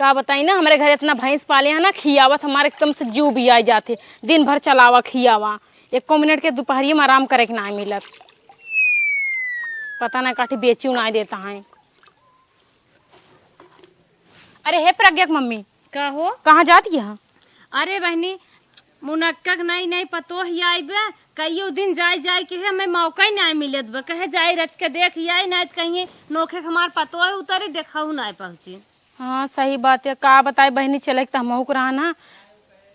का बताई ना, हमारे घर इतना भैंस पाले हैं ना, खियावत हमारे एकदम से जीव भी आ जाते। दिन भर चलावा खियावा, 1 मिनट के दोपहरिया में आराम करे के ना मिलत। पता ना काठी बेची ना देता है। अरे हे प्रज्ञा की मम्मी, का हो? कहाँ जाती है? अरे बहनी मुनक्का नहीं नहीं पतो ही आइबे, कईयो दिन जाए जाए के हमें मौका ही नहीं मिलत बा। कहे जाए रच के देख आई नहीं कहीं नोखे हमार पतो है उतरे देखा नहीं पहुंची। हाँ सही बात है। का बताए बहनी, चले तो हम रहा ना,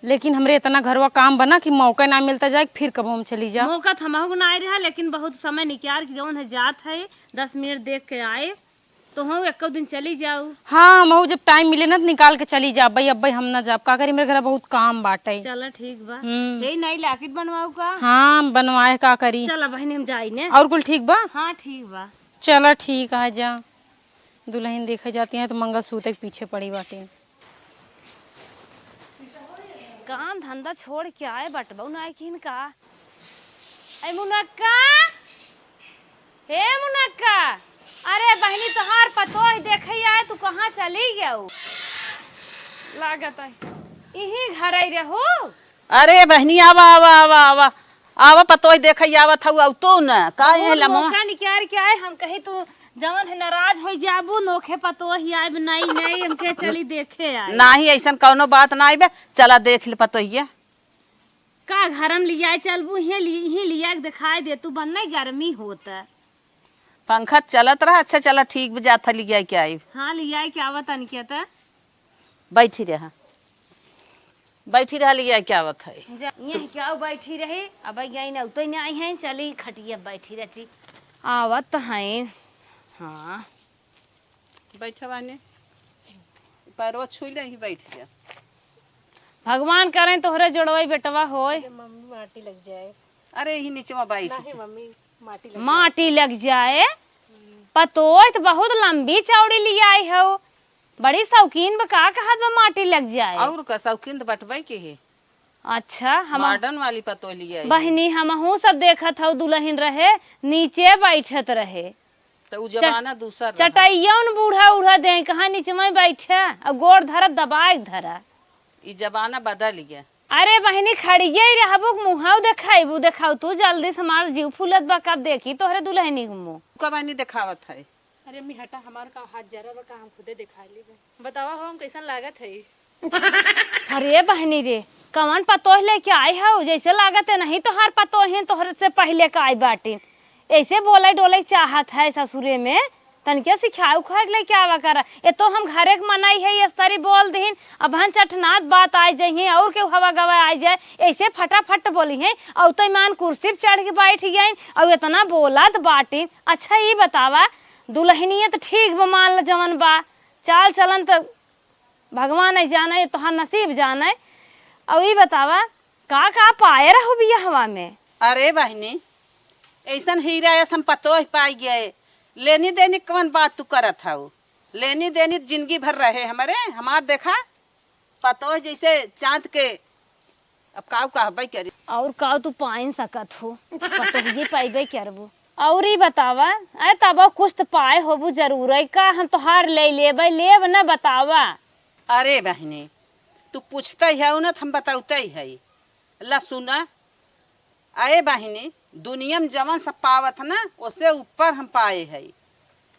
लेकिन हमरे इतना घरवा काम बना कि मौका ना मिलता जाए, फिर कब हम चली जा। मौका थमाहू ना रहा, लेकिन बहुत समय निकाल के जौन है जात है 10 मिनट देख के आए तो हम एक दिन चली जाऊ। हाँ हम जब टाइम मिले ना तो निकाल के चली जा। भाई अब हम ना जाब, का करी, मेरे घर बहुत काम बाटे। चलो ठीक बा। हे नहीं लाकिट बनवाऊ का? हाँ बनवाए, का करी। चलो बहनी हम जाई ने। और कुल ठीक बा? हाँ ठीक बा। चलो ठीक है, जा दुल्हन देखे जाती है तो मंगलसूत्र के पीछे पड़ी बाटे। काम धंधा छोड़ के आए बटबऊ ना किन का। ऐ मुनक्का, हे मुनक्का, अरे बहनी तोहार पतो है देखे आए तू कहाँ चली गऊ? लागत है यही घर आई रहो। अरे बहनी आवा आवा आवा आवा आवा पतो ही देख आवत हऊ तो न का ये लमो मौका निकाल के आए। हम कही तू जवन है नाराज हो जाबू नोखे पतो ही आए नहीं नहीं हमके चली देखे आए। नाही ऐसन कौनो बात ना आइबे, चला देख ले पतो ही का घरम लिया चलबू ही लिया के दिखाई दे तू बन नहीं गर्मी होता। पंखा चलत रहा। अच्छा चला ठीक बजा था लिया क्या आई। हाँ लिया क्या आवत अनकेता बैठी रहा बैठी रहा लिया क्या आवत है। यही क्या बैठी रहे अब यही ना तो नहीं आई है चली खटिया बैठी रची आवत है। हाँ बैठा बाने पैरवा छुई ले ही बैठ जा। भगवान करें तोहरे जोड़वाई बेटवा होय। मम्मी माटी लग जाए। अरे ही नीचे में बैठ जा। मम्मी माटी लग जाए पतोय तो बहुत लंबी चौड़ी लिया आई हो, बड़ी शौकीन बका कहत बा माटी लग जाए। और का शौकीन बटबै के है। अच्छा हम मॉडर्न वाली पतो लिया बहनी हमहू सब देखत हऊ दुल्हन रहे नीचे बैठत रहे तो उ जमाना दूसरा रहा। चटाइया बूढ़ा उड़ा दे कहाँ नीचे में बैठे और गोड़ धरा दबाए धरा। ई जमाना बदल गया। अरे बहनी खड़िया ही रहबू मुहाऊ देखाइबू देखाऊ तू जल्दी से हमार जीव फूलत बा कब देखी तोहरे दुल्हनी के मुंह। का बहनी दिखावत है। अरे अम्मी हटा, हमार का हाथ जरा बा, का हम खुदे दिखा ली। बतावा हम कैसन लागत है? अरे बहनी रे कवन पतोह लेके आए हो, जैसे लागत है नहीं तोहार पतोह तोहरे से पहले का आई बाटी। ऐसे बोले डोले चाहत है ससुरे में तनके सिखाऊ खा लेके आवा कर। ये तो हम घरे के मनाई है इस तारी बोल दीन अब हम चटनात बात आ जाइए और के हवा गवा आ जाए ऐसे फटाफट बोली है और तो ईमान कुर्सी पे चढ़ के बैठ गई और इतना बोला तो बाटी। अच्छा ये बतावा दुल्हनिया तो ठीक बा मान ल जवन बा चाल चलन तो भगवान नहीं जाने तोहार नसीब जाने। और ये बतावा का पाए रहो बिया हवा में? अरे बहनी ऐसन हीरा ऐसा पतो पाई गए। लेनी देनी कौन बात तू करत हऊ? लेनी देनी जिंदगी भर रहे हमारे हमार देखा पतो जैसे चांद के। अब काऊ कहबे करी और का तू पाइन सकत हो पतो ये पाइबे करबू। और ही बतावा अरे तब कुछ तो पाए होबू जरूर है का हम तोहार ले लेबे लेब न बतावा। अरे बहनी तू पूछते है न हम बताते है ला सुना। अरे बहनी दुनिया में जवन सब पावत ना उससे ऊपर हम पाए है।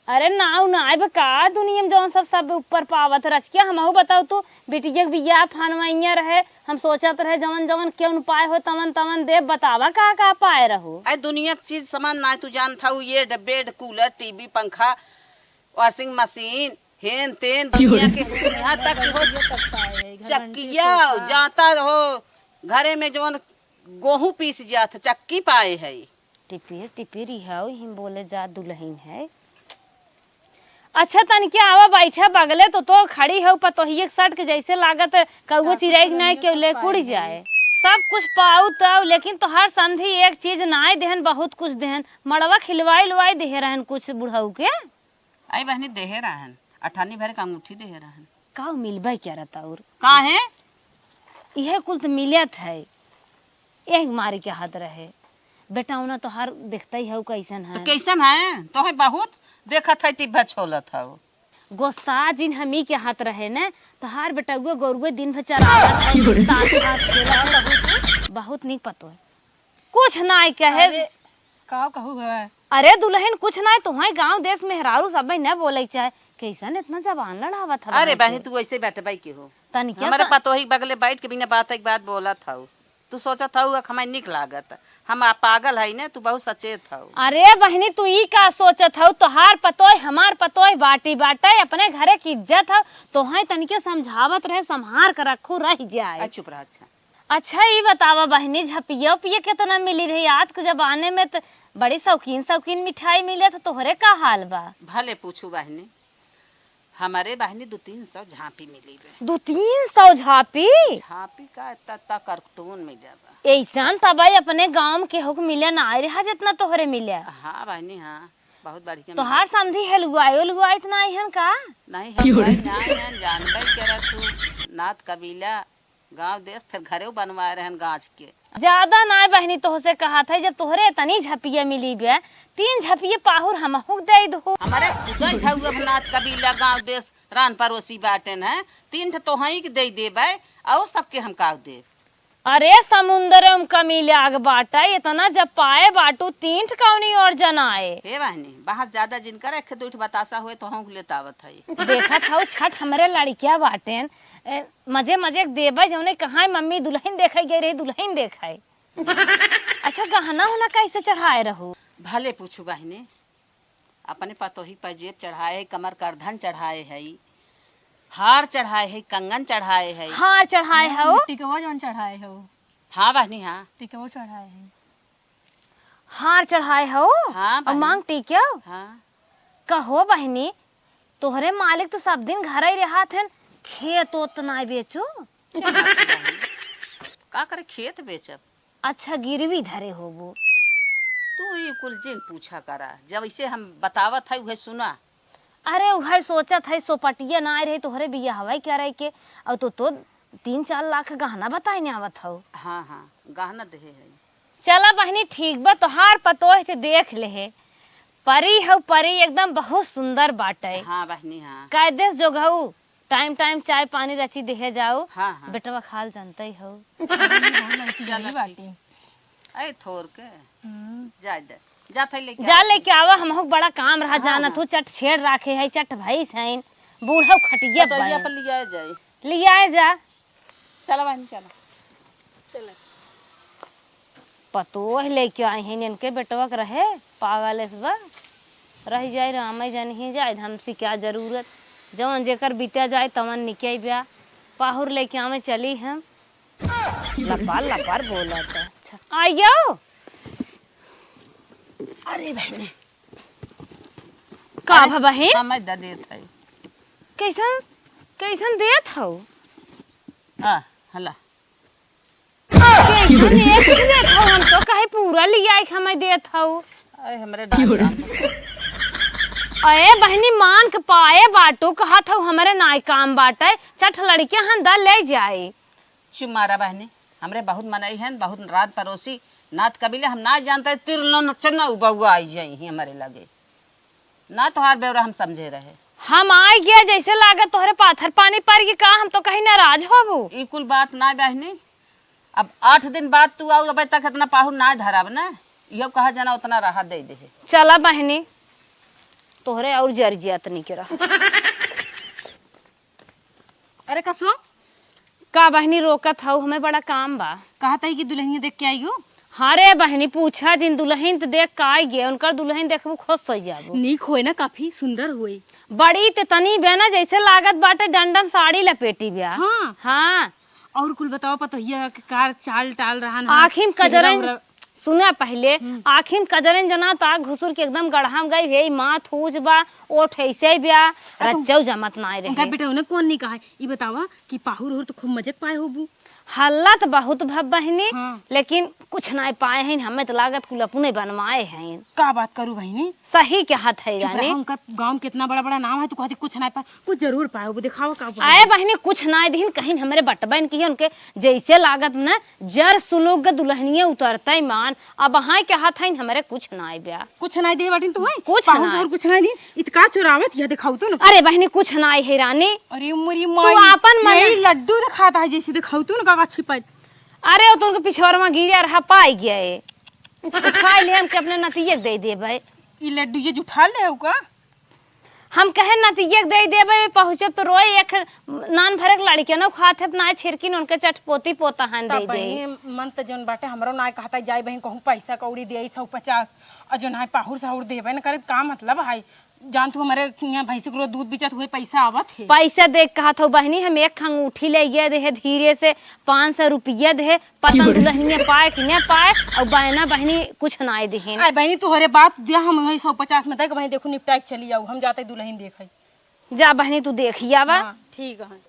अरे नाव नाइब का दुनिया में जौन सब ऊपर पावत रचकिया हमहू बताऊ तू बिटिया के बियाह फानवाइया रहे हम सोचत रहे जवन जवन क्यों पाए हो तवन तवन दे बतावा का पाए रहो। अरे दुनिया की चीज सामान ना तू जानता हूँ ये बेड कूलर टीवी पंखा वॉशिंग मशीन हेन तेन दुनिया के यहाँ तक हो चक्किया जाता हो घरे में जवन गेहूं पीस जात चक्की पाए है। टिपिर टिपिर है हिम बोले जा दुल्हन है। अच्छा तन क्या आवा बैठा बगले तो खड़ी है पतोहिए सट के जैसे लागत कौओ चिड़ै नहीं के ले कुड़ जाए। सब कुछ पाऊ तो लेकिन तोहार संधि एक चीज ना देहन बहुत कुछ देहन मड़वा खिलवाई लुवाई दे रहन कुछ बुढ़ऊ के। आई बहनी देहे रहन अठानी भर का अंगूठी देहे रहन का मिलबे क्या रहता और का है यह कुल तो मिलत है एक मारी के हाथ रहे बेटा उना तोहार देखते ही हो कैसन है। तो कैसन है तो है बहुत देखत है टिब्बा छोलत हो। गोस्सा जिन हमी के हाथ रहे न तोहार बेटुआ गोरुए दिन भर चरावत है, ताश हाथ खेलत है, बहुत नीक पतो है। कुछ नाय कहे का कहू है अरे दुल्हन कुछ नाय तुम्हारे गांव देश में हेरारू सब न बोले चाहे कैसन इतना जबान लड़ावत है। अरे बहनी तू ऐसे बैठे भाई के हो तनी क्या हमारे पतोही बगले बैठ के बिना बात एक बात बोला था तू सोचा था हमें निक लागत हम पागल है ना तू बहुत सचेत था। अरे बहनी तू ई का सोचत हो तोहार पतोय हमार पतोय बाटी बाटे अपने घरे की इज्जत है तोहाई तनिके समझावत रहे संभार कर रखू रह जाए। चुप रह। अच्छा ये बतावा बहनी झपिया पिया कितना मिली रही आज के जमाने में तो बड़ी शौकीन शौकीन मिठाई मिले तो तोहरे का हाल बा। भले पूछू बहनी हमारे बहनी 200-300 झांपी मिली बे। 200-300 झापी झांपी का इतना कार्टून मिले बा। ऐसा तबाई अपने गांव के हुक मिले ना आए रहा जितना तोहरे मिले। हाँ बहनी हाँ बहुत बढ़िया तोहार समझी हलुआयो लुआ इतना आइहन का नहीं है जानबे करे तू नात कबीला गांव देश फिर घरे बनवाए रहन गाछ के ज्यादा ना बहनी तोहसे कहा था जब तोहरे तनी झपिया मिली बे 3 झपिया पाहुर हम हुक दे दो हमारे खुदा झौआ नात कबीला गांव देश रान पड़ोसी बाटन है 3 तो हई के दे देबे और सबके हम का देब। अरे समुंदर में कमीले आग बाटा इतना जब पाए बाटू 3 कौनी और जनाए हे बहनी बहुत ज्यादा जिनकर एक दूठ बतासा हुए तो हम लेतावत है। देखा था छठ हमारे लड़किया बाटेन मजे मजे देबे जौने कहा मम्मी दुल्हन देखे गई रही दुल्हन देखाए। अच्छा गहना होना कैसे चढ़ाए रहो भले पूछू बहनी अपने पतोही पजेब चढ़ाए है कमर करधन चढ़ाए है हार चढ़ाए है कंगन चढ़ाए है। हार चढ़ाए हो टिकवा जौन चढ़ाए हो। हाँ बहनी हाँ टिकवा चढ़ाए है हार चढ़ाए हो। हाँ और मांग टिकिया हाँ कहो बहनी तोहरे मालिक तो सब दिन घर ही रहा थे खेत ओत ना बेचो का करे खेत बेचब। अच्छा गिरवी धरे हो वो तू ये कुल जिन पूछा करा जब इसे हम बतावत है वह सुना। अरे वह सोचत है सोपटिया ना रहे तोहरे बिया हवाई क्या रहे के और तो 3-4 लाख गहना बताई ने आवत हो। हाँ हाँ गहना दे है। चला बहनी ठीक बा तोहार पतोह से देख ले परी हो परी एकदम बहुत सुंदर बाटे। हाँ बहनी हाँ कायदेस जो घऊ टाइम टाइम चाय पानी रची देहे जाओ। हाँ हाँ बेटवा खाल जानते ही हो बाटी ऐ थोर के जा दे जा थे लेके जा लेके आवा हम बड़ा काम रहा जाना तू चट छेड़ राखे है चट भैंस है बूढ़ा खटिया पर लिया जाए लिया जा चला बहनी चला चला पतो लेके आए हैं इनके बेटवा के रहे पागल इस बा रह जाए राम जान ही जाए हमसे क्या जरूरत जवन जेकर बीता जाए तवन निके ब्या पाहुर लेके आवे चली हम लपार लपार बोला था। अच्छा आइयो अरे बहनी का बहन समय द देत है कैसन कैसन देत हो हला कैसन एक देत हो हम तो कहे पूरा लिया एक हमें देत हो। अरे हमरे डाल अरे बहनी मान के पाए बाटू कहा था हमारे नाय काम बाटे चट लड़कियां हम दा ले जाए। चुमारा बहनी हमरे बहुत मनई है बहुत रात पड़ोसी नात कबीले हम ना जानते तिरलो नचना उबुआ आई जाई हमारे लगे ना तोहार बेवरा हम समझे रहे। हम आए गया जैसे लागत तोहरे पाथर पानी पर के का हम तो कहीं नाराज होबू। ई कुल बात ना बहनी अब 8 दिन बाद तू आओ अब तक इतना पाहुर ना धराब ना यो कहा जाना उतना राहत दे दे। चला बहनी तोहरे और जर्जियत नहीं के रहा। अरे कसो का बहनी रोकत हऊ हमें बड़ा काम बा। कहा था कि दुल्हनिया देख के आई हो। हाँ रे बहनी पूछा जिन दुल्हन तो देख का आई गए उनकर दुल्हन देखबू खुश हो जाबू। नीक होए ना काफी सुंदर हुए बड़ी ते तनी बेना जैसे लागत बाटे डंडम साड़ी लपेटी ब्या। हाँ हाँ और कुल बताओ पतोहिया के कार चाल टाल रहा आखिम कजरन सुना पहले आखिम कजरन जना ता घुसुर के एकदम गढ़ाम गई हे माथ हूज बा ओठ ऐसे ब्या रज्जौ जमत ना उनका रहे। बेटा उन्हें कौन नहीं कहा ये बतावा कि पाहुर हो तो खूब मजे पाए होबू। हल्ला तो बहुत भब बहनी हाँ। लेकिन कुछ ना पाए हैं हमें तो लागत कुल अपने बनवाए हैं। का बात करूं बहनी सही के हाथ है चुप जाने रहा, उनका गांव कितना बड़ा बड़ा नाम है तो कहती कुछ ना पाए कुछ जरूर पाए होबू दिखाओ का आए बहनी कुछ ना दिन कहीं हमारे बटबन की उनके जैसे लागत ना जर सुलूक दुल्हनिया उतरता मान हन। अब हाँ के हाथ हन हमरे कुछ ना आई ब्या। कुछ नहीं दे बाटिन तू है कुछ पाहुन नहीं। और कुछ नहीं दी इतका चुरावत या दिखाऊ तू ना। अरे बहनी कुछ ना आई है रानी। अरे मोरी माई आपन मन- यही लड्डू दिखाता है जैसे दिखाऊ तू ना का छिपा। अरे वो तुमके पिछवाड़ में गिरा रहा पाई गया है। उठा ले हम के अपने नतिये दे देबे। ये लड्डू ये जुठा ले हो का हम कहे नतिये दे देबे पहुंचब तो रोए एक नान भरक लड़के न खात है ना छिरकिन उनके चटपोती पोता हन दे दे। बहनी मन त जन बाटे हमरो ना कहता जाई बहन कहूं पैसा कौड़ी दे 150 और जन है पाहुर साहुर देबे न करे का मतलब है जान तू हमारे यहाँ भैंसी को दूध बेचत हुए पैसा आवत है। पैसा देख कहा था बहनी हम एक अंगूठी ले गए दे धीरे से 500 रुपया दे पता दुल्हनिया पाए कि नहीं पाए और बहना बहनी कुछ ना दे। आई बहनी तू हरे बात दिया हम वही 150 में देख बहनी देखो निपटा के चली आऊ हम जाते दुल्हन देखे। जा बहनी तू देखिया बा। हाँ, ठीक है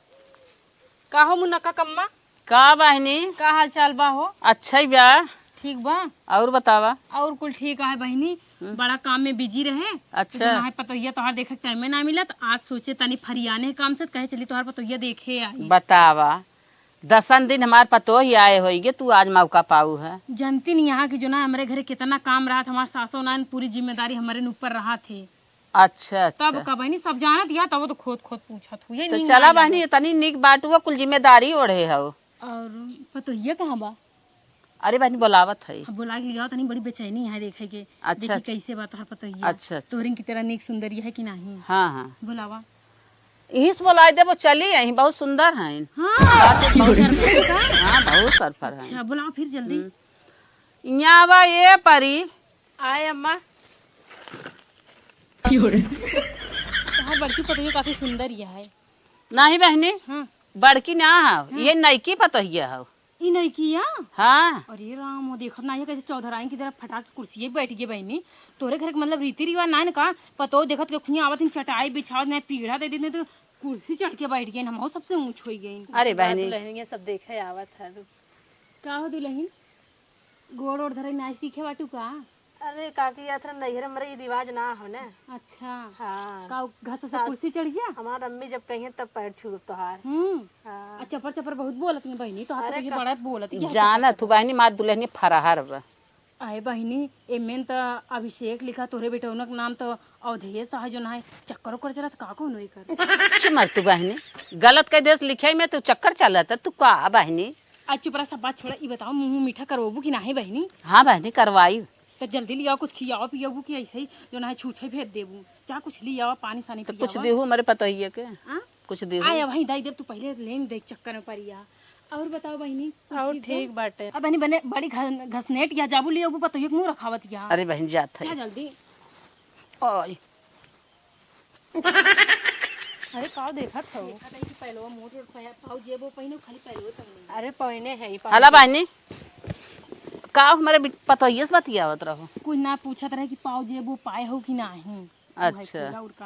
का हो मुन्नका कम्मा का बहनी का हाल चाल बा हो। अच्छा ही बा ठीक बा और बतावा। और कुल ठीक है बहनी बड़ा काम में बिजी रहे। अच्छा तो पतोहिया तोहार देखे टाइम में ना मिला तो आज सोचे तनी फरियाने काम से कहे चली तोहार पतोहिया देखे आई। बतावा 10 दिन हमार पतो ही आए होइगे तू आज मौका पाऊ है। जनती नहीं यहाँ की जो ना हमारे घरे कितना काम रहा था हमारे सासों ना पूरी जिम्मेदारी हमारे ऊपर रहा थे। अच्छा अच्छा तब का बहनी सब जानत या तब तो खोद खोद पूछत हुए तो चला बहनी तनी निक बाटुआ कुल जिम्मेदारी ओढ़े हो। और पतोहिया कहाँ बा। अरे बहनी बोलावत है। अब बोला लिया तनी बड़ी बेचैनी है देखे के अच्छा, देखी कैसे बात है पतोहिया। अच्छा, अच्छा। तोरिन की तरह नेक सुंदरी है कि नहीं। हाँ हाँ बुलावा यही से बोला दे वो चली यही बहुत सुंदर है। हाँ हाँ बहुत सरफर है। अच्छा बुलाओ फिर जल्दी। यहाँ बा ये परी आए अम्मा तोहार बड़की पतोहिया काफी सुंदर यह है। नहीं बहनी हाँ बड़की ना हो ये नईकी पतोहिया हो। ई नहीं किया। हाँ अरे राम वो देखत ना है कैसे चौधराई की तरफ फटाक से कुर्सी बैठ गई बहनी तोरे घर के मतलब रीति रिवाज ना का पतो देखत के खुनिया आवत चटाई बिछावत ना पीढ़ा दे देते तो कुर्सी चढ़ के बैठ गई हम सबसे ऊंच हो गई। अरे बहनी दुल्हनिया सब देखे आवत है। का हो दुल्हन गोड़ ओढ़ धरे ना सीखे बाटू का। अरे काकी यात्रा नैहर में ये रिवाज ना हो ना। अच्छा हाँ का घस से कुर्सी चढ़ जा। हमार अम्मी जब कहीं तब पैर छू तोहार। हाँ चपर चपर बहुत बोलत नहीं बहनी तो हाथ ये बड़ा बोलत है। जाना तू बहनी मार दुल्हनी फराहर बा। आए बहनी एमें तो अभिषेक लिखा तोरे बेटौनक नाम तो अवधेश है जो ना है चक्कर कर चलत का को नहीं कर। मर तू बहनी गलत कह देस लिखे में तू चक्कर चलत तू का बहनी। आज चुपरा सब बात छोड़ा ये बताओ मुंह मीठा करवाबू कि नहीं बहनी। हाँ बहनी करवाई तो जल्दी लिया कुछ खियाओ पियाबू कि ऐसे ही जो ना है छूछे भेज देबू जा कुछ लिया पानी सानी तो कुछ देहू मेरे पतोहिया के हाँ? कुछ देहू। आया वही दाई देव तू पहले लेन देख चक्कर में परिया। और बताओ बहनी और ठीक बाटे। अब बहनी बने बड़ी घसनेट या जाबू लिया पतोहिया के मुंह रखावत या। अरे बहन जात जा है। जल्दी। ओए अरे पाव देखत हो पहलो मोट पाव जेबो पहिनो खाली पहलो तंग। अरे पहने है हला बहनी का हमारे पतोहिया से बतियावत रहो। कुछ ना पूछत रहे कि पाव जेबो पाए हो कि नहीं। अच्छा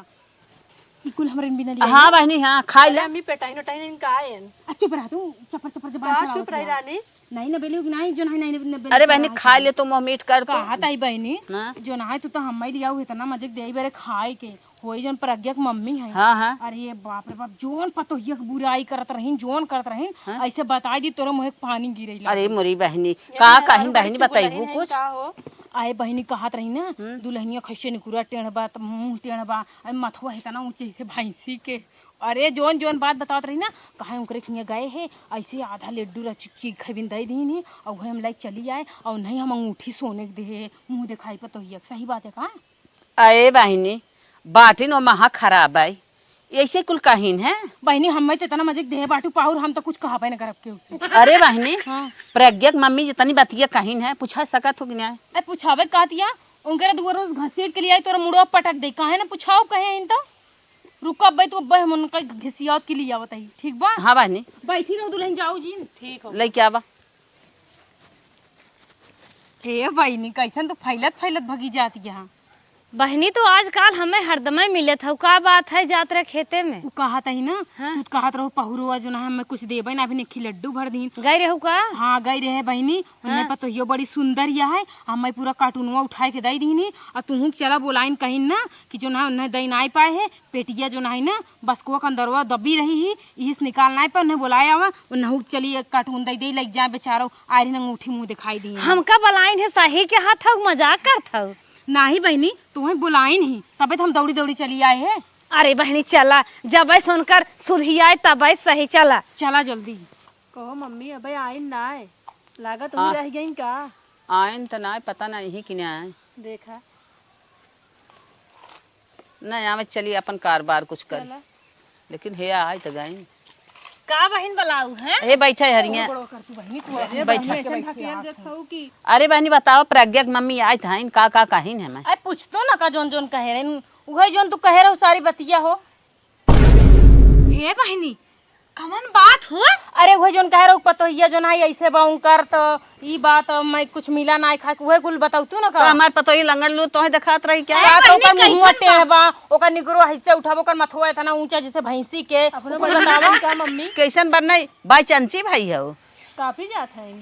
कुल हमरे बिना लिया। हाँ बहनी हाँ खा ले। अम्मी पेटाइन उटाइन का आयन। चुप रह तू चपर चपर जबान का चलावत चुप रही रहा। रानी। नहीं ना बेली नहीं जो नहीं नहीं अरे बहनी खा ले तो मुँह मीठ कर तो। कहा ताई बहनी हाँ? जो ना है तू तो हम लिया इतना मजे दे बारे खाए के होई जन प्रज्ञा के मम्मी है। हाँ हाँ अरे बाप रे बाप जोन पतोहिया के बुराई करत रहीन जोन करत रहीन ऐसे बता दी तोरा मुंह पानी गिरे ला। अरे मोरी बहनी का कहीं बहनी बताइबू कुछ। का हो आए बहनी कहत रही ना दुल्हनिया खैसे निकुरा टेढ़ बा मुंह टेढ़ बा मथुआ है तना ऊंचे से भैंसी के। अरे जोन जोन बात बतावत रही ना कहे उनकरे खिया गए है ऐसे आधा लड्डू रची खबिन दे दी नहीं और हम लाइक चली आए और नहीं हम अंगूठी सोने के दे मुंह दिखाई पतोहिया सही बात है का। अरे बहनी बाटिन वो महा खराब है ऐसे कुल कहीन है। बहनी हमें तो इतना मजे देह बाटू पाहुर हम तो कुछ कहा पाए ना करब के उसे। अरे बहनी हाँ प्रज्ञा की मम्मी जितनी बतिया कहीन है पूछा सकत हो कि नहीं। अरे पूछावे का दिया उनके दुआर रोज घसीट के लिए आई तोरा मुड़ो पटक दे काहे ना पूछाओ कहे इन तो रुको अब तो हम उनका घिसियात के लिए आवत है ठीक बा। हाँ बहनी बैठी रहो दुल्हन जाओ जी ठीक हो। ले क्या बा। ए बहनी कैसन तो फैलत फैलत भगी जाती यहाँ बहनी तो आजकल हमें हरदमे मिले था, का बात है जात रहे खेते में? उ कहत ही ना हाँ। तू कहत रहो पहुरुआ जो ना हमें कुछ देबे ना, अभी नेखी लड्डू भर दीन। गई रहू का? हाँ गई रहे बहनी, उन्हें पता यो बड़ी सुंदर या है, हमें पूरा कार्टूनवा उठाए के दई दीनी और तुहू चला बोलाइन कहीं ना कि जो ना उन्हें दई नाई पाए है पेटिया जो ना है ना बस को अंदरवा दबी रही ही इस निकाल नाई पर उन्हें बुलाया हुआ उन्हें चली एक कार्टून दई दे लग जाए बेचारो आयरी न अंगूठी मुंह दिखाई दी। हमका बलाइन है सही के हाथ था, मजाक करत हूँ। नाही बहनी तुम्हें बुलाइन ही तबे तो हम दौड़ी दौड़ी चली आए हैं। अरे बहनी चला, जब सुनकर सुधियाए तब सही चला। चला जल्दी। कहो मम्मी अबे आई ना है, लागत हो रह गई का? आयन तो ना पता नहीं कि ना आए देखा नहीं आवे, चलिए अपन कारोबार कुछ कर, चला। लेकिन हे आए तो गई। का बहन बलाऊ है? हे बैठा है हरिया बैठा। ऐसे ढकेल देत हूँ कि अरे बहनी बताओ प्रज्ञा की मम्मी आई था का कहीं है मैं? अरे पूछ तो ना का जोन जोन कहे रहे उहे जोन तू कहे रहो सारी बतिया हो। हे बहनी कमन बात हो? अरे वही जोन कह रहो पतोहिया जो नाई ऐसे बाऊ कर तो ई बात मैं कुछ मिला ना खा के वही कुल बताऊ तू ना तो का हमारे पतो ही लंगड़ लू तो दिखात रही क्या? का तो ओकर मुंहवा टेढ़बा ओकर निगरो हिस्से उठाबो ओकर मथवा इतना ऊंचा जैसे भैंसी के अपने बतावा का मम्मी कैसन बनई बाई चंची भाई हो? काफी जात है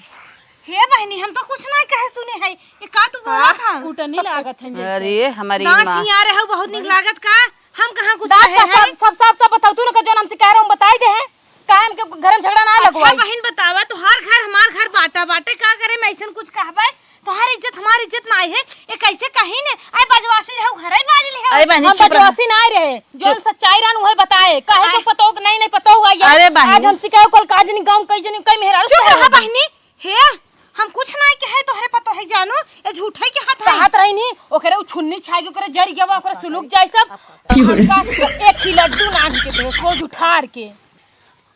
हे बहनी हम तो कुछ नहीं कहे सुने है, ये का तू बोला था? कूटनी लागत है जैसे। अरे हमारी दांत माँ चिया रहे हो बहुत निक लागत का, हम कहां कुछ दांत कहे का हैं? सब बताऊ तू ना का जोन हमसे कह रहा हूं बताई दे है काहे के घर में झगड़ा ना अच्छा लगवाई। बहन बतावा, तो हर घर हमार घर बाटा बाटे का करे मैं ऐसन कुछ कहबे तो हर इज्जत हमारी इज्जत ना है, ये कैसे कहीं ने आई बजवासी रहू घरे बाज ले अरे बहनी हम चुप रह। बदमाशी ना रहे जोन सच्चाई रहन वही बताए काहे के पतो नहीं पतो हुआ यार। अरे बहनी। आज हम सिखाओ कल काजनी गांव कई जनी कई मेहरा चुप रहा बहनी। हे हम कुछ नहीं कहे तोहरे पतो है जानो, ये झूठे के हाथ है। कहत रही नी ओकरे उ छुन्नी छाई के ओकरे जरी गवा ओकरे सुलुक जाय सब हमका एक ही लड्डू नान के देखो जुठार के।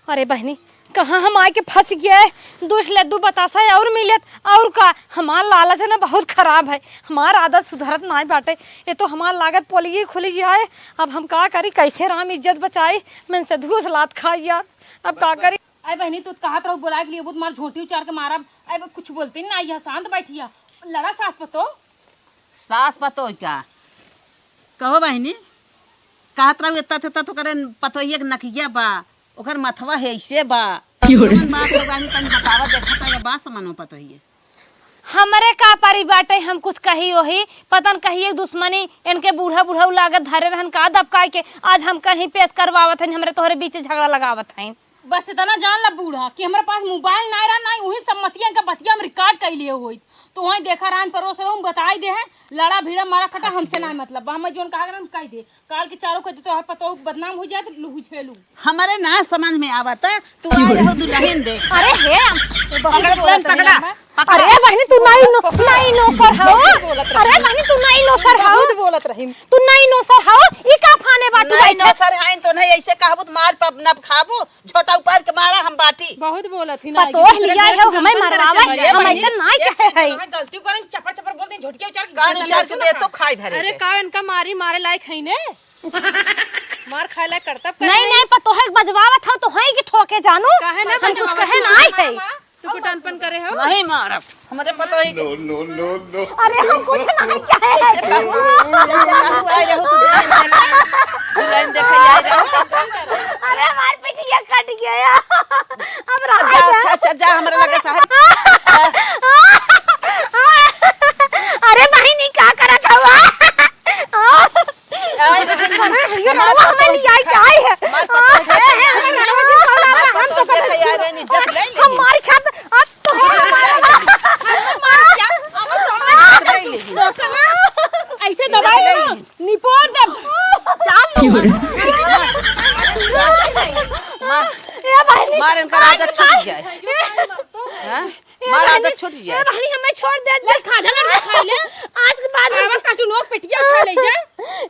अरे बहनी कहाँ हम आके फंस गए, दूसरे लड्डू बतासा है और मिलत और का हमार लालच है ना बहुत खराब है, हमार आदत सुधरत नहीं बाटे, ये तो हमार लागत पोलिए खुली जाए। अब हम का करी, कैसे राम इज्जत बचाई, मैं से धूस लात खाई यार, अब का करी। अरे बहनी तू कहत रहो बुलाए के लिए बहुत मार झोंटी उचार के मारा अब कुछ बोलती ना आई शांत बैठिया लड़ा सास पतो सास पतो क्या कहो बहनी? कहत रहू इतना तो करे पतो ही नकिया बा ओकर मथवा है ऐसे बा बात बहनी तनी बतावा देखा था बात समनो पतो ही हमरे का पारी बाटे, हम कुछ कही वही पतन कहिए दुश्मनी इनके बूढ़ा बूढ़ा लागत धरे रहन का दबकाई के आज हम कहीं पेश करवावत हन, हमरे तोहरे बीच झगड़ा लगावत हन। बस इतना जान ला बूढ़ा कि हमारे पास मोबाइल ना रहा ना वही सब मतिया का बतिया हम रिकॉर्ड कर लिए हुई तो वहीं देखा रान परोस रहा बताई दे है लड़ा भीड़ा मारा खटा हमसे ना मतलब हम जोन कहा हम कह दे काल के चारों कहते तो पतो बदनाम हो जाए तो लूहू छेलू हमारे ना समझ में आवता तू आ रहो दुल्हन दे। अरे हे पकड़ा अरे बहनी तू नहीं नौकर हो, अरे बहनी तू नहीं नौकर हो, बोलत रही तू नहीं नौकर हो, ई का फाने बात नहीं नो सर हैं तो नहीं ऐसे कहबो मार पर न खाबो छोटा ऊपर के मारा हम बाटी बहुत बोलत ही ना पतो लिया है हमें मरवावे हम ऐसे नहीं कहे है। गलती करें चपर चपर बोल दे झोटिया उचार कान उचार के दे तो खाई भरे अरे का इनका मारे लायक है ने मार खाए लायक करता नहीं पतो है बजवावत हो तो है कि ठोके जानू काहे ना हम कुछ कहे नहीं है। तू कुटानपन करे हो नहीं मारब हमारे पतो ही अरे हम कुछ नहीं कहे है। आ जाओ तू दुल्हन देखा आई रहो। अरे हमार पिटिया कट गया अब रहा अच्छा अच्छा जा हमारे लगे साहब। अरे बहनी क्या करत हवा? आए देखो ये रवा हमें लिया क्या है? हम तो देखा आई रही इज्जत ले ले हमारी खात अब तो ऐसे दबाई ना निपोर दे चाल मार इनका आदत छूट जाए हां मार आदत छूट जाए। बहनी हमें छोड़ दे ले खा जा ले खा ले आज के बाद आवा काटूनो पेटिया खा ले जा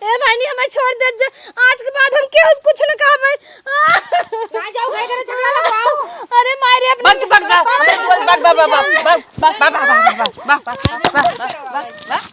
ए बहनी हमें छोड़ दे आज के बाद हम क्यों कुछ न खावे ना जाओ घर घर झगड़ा लगवाओ। अरे मारे अपने bug bug bug bug bug bug bug bug bug bug bug bug bug bug